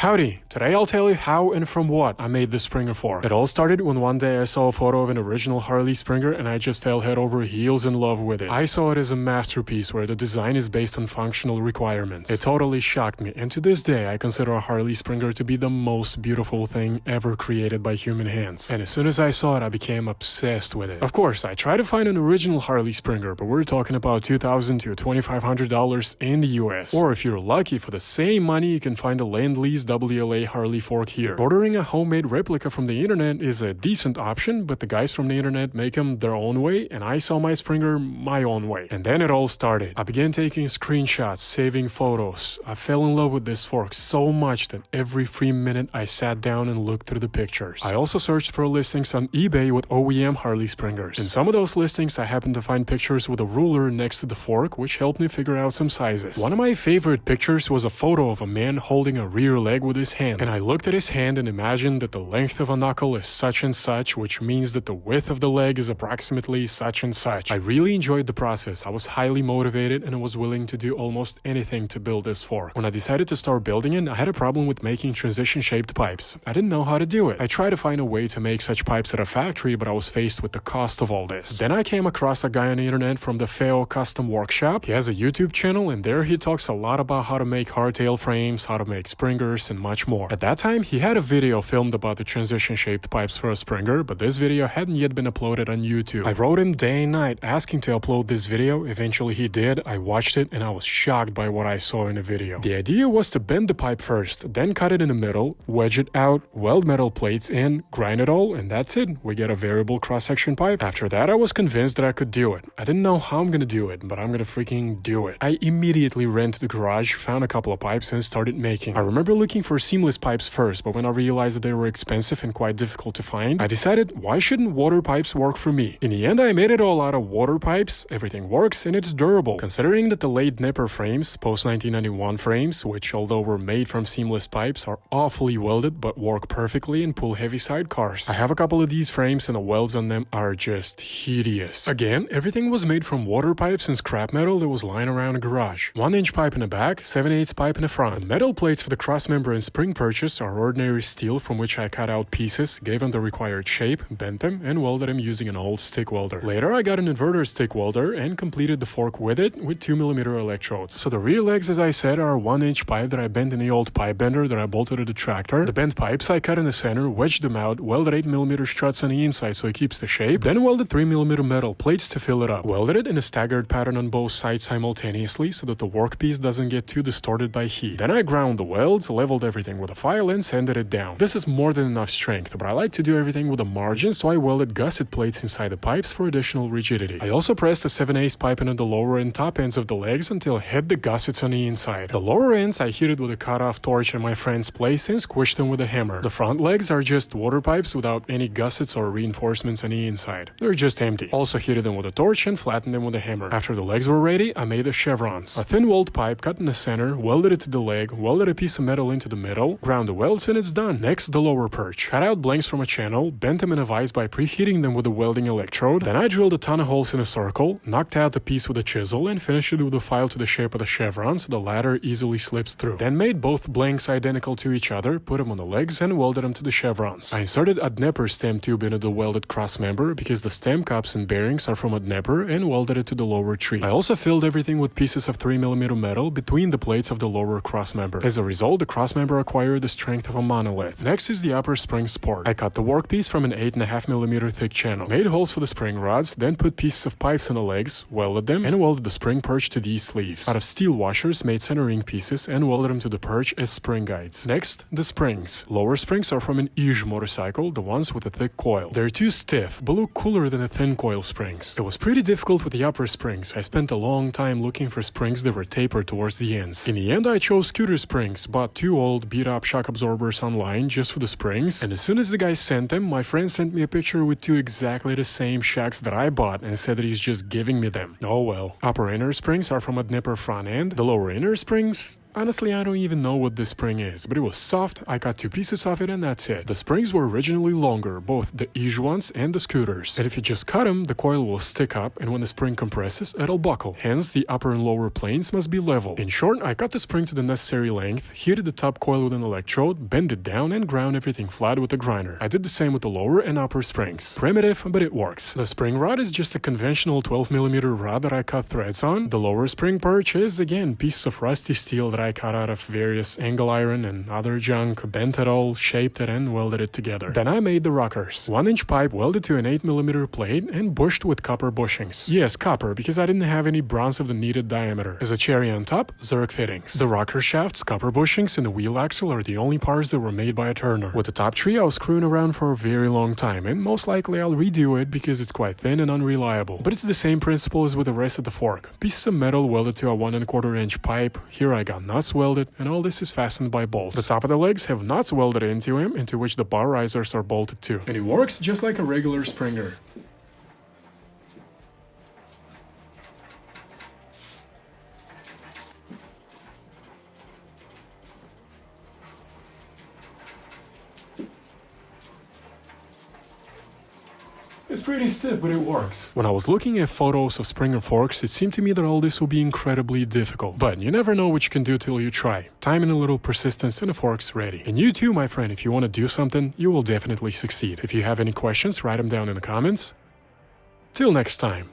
Howdy! Today I'll tell you how and from what I made this Springer for. It all started when one day I saw a photo of an original Harley Springer and I just fell head over heels in love with it. I saw it as a masterpiece where the design is based on functional requirements. It totally shocked me, and to this day I consider a Harley Springer to be the most beautiful thing ever created by human hands. And as soon as I saw it, I became obsessed with it. Of course, I tried to find an original Harley Springer, but we're talking about $2,000 to $2,500 in the US. Or if you're lucky, for the same money you can find a Land-Lease WLA Harley fork here. Ordering a homemade replica from the internet is a decent option, but the guys from the internet make them their own way, and I saw my Springer my own way. And then it all started. I began taking screenshots, saving photos. I fell in love with this fork so much that every free minute I sat down and looked through the pictures. I also searched for listings on eBay with OEM Harley Springers. In some of those listings I happened to find pictures with a ruler next to the fork, which helped me figure out some sizes. One of my favorite pictures was a photo of a man holding a rear leg with his hand, and I looked at his hand and imagined that the length of a knuckle is such and such, which means that the width of the leg is approximately such and such. I really enjoyed the process. I was highly motivated and I was willing to do almost anything to build this fork. When I decided to start building it, I had a problem with making transition-shaped pipes. I didn't know how to do it. I tried to find a way to make such pipes at a factory, but I was faced with the cost of all this. Then I came across a guy on the internet from the Feo Custom Workshop. He has a YouTube channel, and there he talks a lot about how to make hardtail frames, how to make springers, and much more. At that time, he had a video filmed about the transition-shaped pipes for a Springer, but this video hadn't yet been uploaded on YouTube. I wrote him day and night asking to upload this video. Eventually he did. I watched it and I was shocked by what I saw in the video. The idea was to bend the pipe first, then cut it in the middle, wedge it out, weld metal plates in, grind it all, and that's it. We get a variable cross-section pipe. After that, I was convinced that I could do it. I didn't know how I'm gonna do it, but I'm gonna freaking do it. I immediately ran to the garage, found a couple of pipes, and started making. I remember looking for seamless pipes first, but when I realized that they were expensive and quite difficult to find, I decided, why shouldn't water pipes work for me? In the end, I made it all out of water pipes. Everything works and it's durable. Considering that the late Nipper frames, post-1991 frames, which although were made from seamless pipes, are awfully welded but work perfectly and pull heavy sidecars. I have a couple of these frames and the welds on them are just hideous. Again, everything was made from water pipes and scrap metal that was lying around the garage. 1-inch pipe in the back, 7/8 pipe in the front. The metal plates for the crossmember and spring purchase are ordinary steel from which I cut out pieces, gave them the required shape, bent them, and welded them using an old stick welder. Later I got an inverter stick welder and completed the fork with it with 2mm electrodes. So the rear legs, as I said, are a 1-inch pipe that I bent in the old pipe bender that I bolted to the tractor. The bent pipes I cut in the center, wedged them out, welded 8mm struts on the inside so it keeps the shape, then welded 3mm metal plates to fill it up. Welded it in a staggered pattern on both sides simultaneously so that the workpiece doesn't get too distorted by heat. Then I ground the welds, leveled everything with a file, and sanded it down. This is more than enough strength, but I like to do everything with a margin, so I welded gusset plates inside the pipes for additional rigidity. I also pressed a 7/8 pipe into the lower and top ends of the legs until it hit the gussets on the inside. The lower ends I heated with a cut-off torch in my friend's place and squished them with a hammer. The front legs are just water pipes without any gussets or reinforcements on the inside. They're just empty. Also heated them with a torch and flattened them with a hammer. After the legs were ready, I made the chevrons. A thin weld pipe cut in the center, welded it to the leg, welded a piece of metal into the middle, ground the welds, and it's done. Next, the lower perch. Cut out blanks from a channel, bent them in a vise by preheating them with a welding electrode. Then I drilled a ton of holes in a circle, knocked out the piece with a chisel, and finished it with a file to the shape of the chevron so the ladder easily slips through. Then made both blanks identical to each other, put them on the legs, and welded them to the chevrons. I inserted a Dnepr stem tube into the welded cross member because the stem cups and bearings are from a Dnepr, and welded it to the lower tree. I also filled everything with pieces of 3mm metal between the plates of the lower cross member. As a result, the cross member acquired the strength of a monolith. Next is the upper spring support. I cut the workpiece from an 8.5mm thick channel, made holes for the spring rods, then put pieces of pipes on the legs, welded them, and welded the spring perch to these sleeves. Out of steel washers, made centering pieces and welded them to the perch as spring guides. Next, the springs. Lower springs are from an Ige motorcycle, the ones with a thick coil. They're too stiff, but look cooler than the thin coil springs. It was pretty difficult with the upper springs. I spent a long time looking for springs that were tapered towards the ends. In the end, I chose scooter springs, bought 2 old beat-up shock absorbers online just for the springs, and as soon as the guy sent them, my friend sent me a picture with 2 exactly the same shocks that I bought and said that he's just giving me them. Oh well. Upper inner springs are from a Dnepr front end. The lower inner springs, Honestly, I don't even know what this spring is, but it was soft, I cut 2 pieces of it and that's it. The springs were originally longer, both the Ige ones and the scooters. And if you just cut them, the coil will stick up and when the spring compresses, it'll buckle. Hence, the upper and lower planes must be level. In short, I cut the spring to the necessary length, heated the top coil with an electrode, bent it down and ground everything flat with a grinder. I did the same with the lower and upper springs. Primitive, but it works. The spring rod is just a conventional 12mm rod that I cut threads on. The lower spring perch is, again, pieces of rusty steel that I cut out of various angle iron and other junk, bent it all, shaped it and welded it together. Then I made the rockers. 1-inch pipe welded to an 8mm plate and bushed with copper bushings. Yes, copper, because I didn't have any bronze of the needed diameter. As a cherry on top, Zerk fittings. The rocker shafts, copper bushings, and the wheel axle are the only parts that were made by a turner. With the top tree, I was screwing around for a very long time, and most likely I'll redo it because it's quite thin and unreliable. But it's the same principle as with the rest of the fork. Pieces of metal welded to a 1¼ inch pipe. Here I got nuts welded, and all this is fastened by bolts. The top of the legs have nuts welded into them, into which the bar risers are bolted to. And it works just like a regular Springer. It's pretty stiff, but it works. When I was looking at photos of Springer forks, it seemed to me that all this would be incredibly difficult. But you never know what you can do till you try. Time and a little persistence and the fork's ready. And you too, my friend, if you want to do something, you will definitely succeed. If you have any questions, write them down in the comments. Till next time.